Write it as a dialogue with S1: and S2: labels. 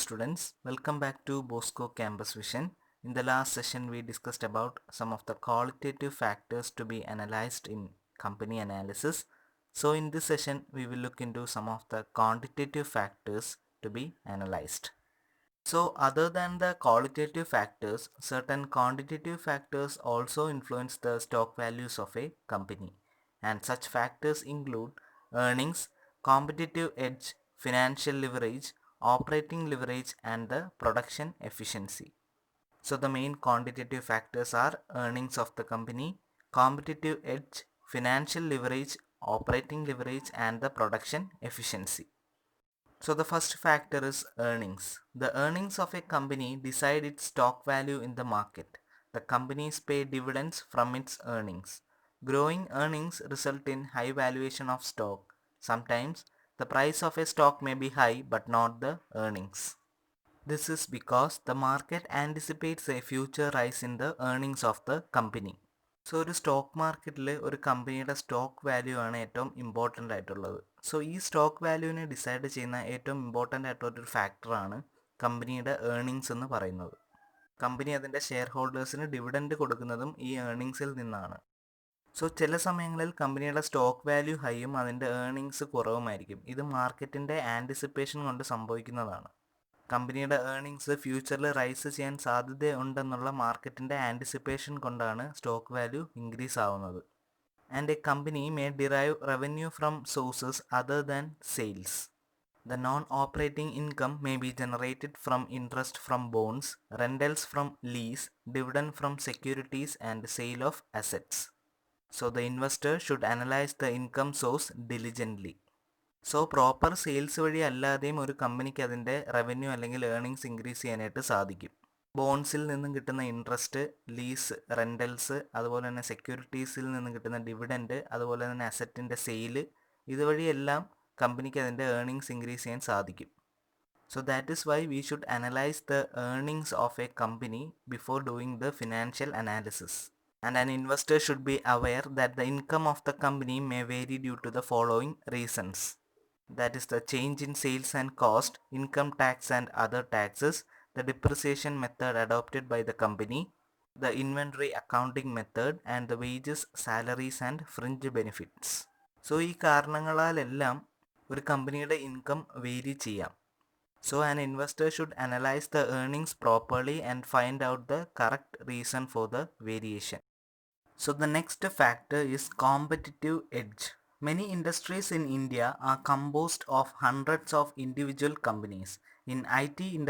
S1: students, welcome back to Bosco Campus Vision. In the last session we discussed about some of the qualitative factors to be analyzed in company analysis. So in this session we will look into some of the quantitative factors to be analyzed. So other than the qualitative factors, certain quantitative factors also influence the stock values of a company, and such factors include earnings, competitive edge, financial leverage, operating leverage, and the production efficiency. So the main quantitative factors are earnings of the company, competitive edge, financial leverage, operating leverage, and the production efficiency. So the first factor is earnings. The earnings of a company decide its stock value in the market. The companies pay dividends from its earnings. Growing earnings result in high valuation of stock. Sometimes the price of a stock may be high but not the earnings. This is because the market anticipates a future rise in the earnings of the company. So ഒരു stock മാർക്കറ്റിൽ ഒരു കമ്പനിയുടെ stock value ആണ് ഏറ്റവും important ആയിട്ടുള്ളത്. So ഈ stock വാല്യൂവിനെ decide ചെയ്യുന്ന ഏറ്റവും ഇമ്പോർട്ടൻ്റ് ആയിട്ടുള്ളൊരു ഫാക്ടറാണ് കമ്പനിയുടെ ഏർണിങ്സ് എന്ന് പറയുന്നത്. കമ്പനി അതിൻ്റെ ഷെയർ ഹോൾഡേഴ്സിന് ഡിവിഡൻഡ് കൊടുക്കുന്നതും ഈ ഏർണിങ്സിൽ നിന്നാണ്. സോ ചില സമയങ്ങളിൽ കമ്പനിയുടെ സ്റ്റോക്ക് വാല്യൂ ഹൈയും അതിൻ്റെ ഏർണിങ്സ് കുറവുമായിരിക്കും. ഇത് മാർക്കറ്റിൻ്റെ ആൻറ്റിസിപ്പേഷൻ കൊണ്ട് സംഭവിക്കുന്നതാണ്. കമ്പനിയുടെ ഏർണിങ്സ് ഫ്യൂച്ചറിൽ റൈസ് ചെയ്യാൻ സാധ്യതയുണ്ടെന്നുള്ള മാർക്കറ്റിൻ്റെ ആൻറ്റിസിപ്പേഷൻ കൊണ്ടാണ് സ്റ്റോക്ക് വാല്യൂ ഇൻക്രീസ് ആവുന്നത്. And A company may derive revenue from sources other than sales. The non-operating income may be generated from interest from bonds, rentals from lease, dividend from securities, and sale of assets. So the investor should analyze the income source diligently. So proper sales വഴി അല്ലാതെയും ഒരു കമ്പനിക്ക് അതിൻ്റെ revenue അല്ലെങ്കിൽ earnings increase ചെയ്യാനായിട്ട് സാധിക്കും. ബോൺസിൽ നിന്നും കിട്ടുന്ന ഇൻട്രസ്റ്റ്, ലീസ്, റെൻ്റൽസ്, അതുപോലെ തന്നെ സെക്യൂരിറ്റീസിൽ നിന്നും കിട്ടുന്ന ഡിവിഡൻഡ്, അതുപോലെ തന്നെ അസറ്റിൻ്റെ സെയില്, ഇതുവഴിയെല്ലാം കമ്പനിക്ക് അതിൻ്റെ ഏർണിങ്സ് ഇൻക്രീസ് ചെയ്യാൻ സാധിക്കും. So that is why we should analyse the earnings of a company before doing the financial analysis. And an investor should be aware that the income of the company may vary due to the following reasons. That is the change in sales and cost, income tax and other taxes, the depreciation method adopted by the company, the inventory accounting method, and the wages, salaries and fringe benefits. So ഈ കാരണങ്ങളാലെല്ലാം ഒരു കമ്പനിയുടെ income vary ചെയ്യാം. So an investor should analyze the earnings properly and find out the correct reason for the variation. So the next factor is competitive edge. Many industries in India are composed of hundreds of individual companies. In IT industry,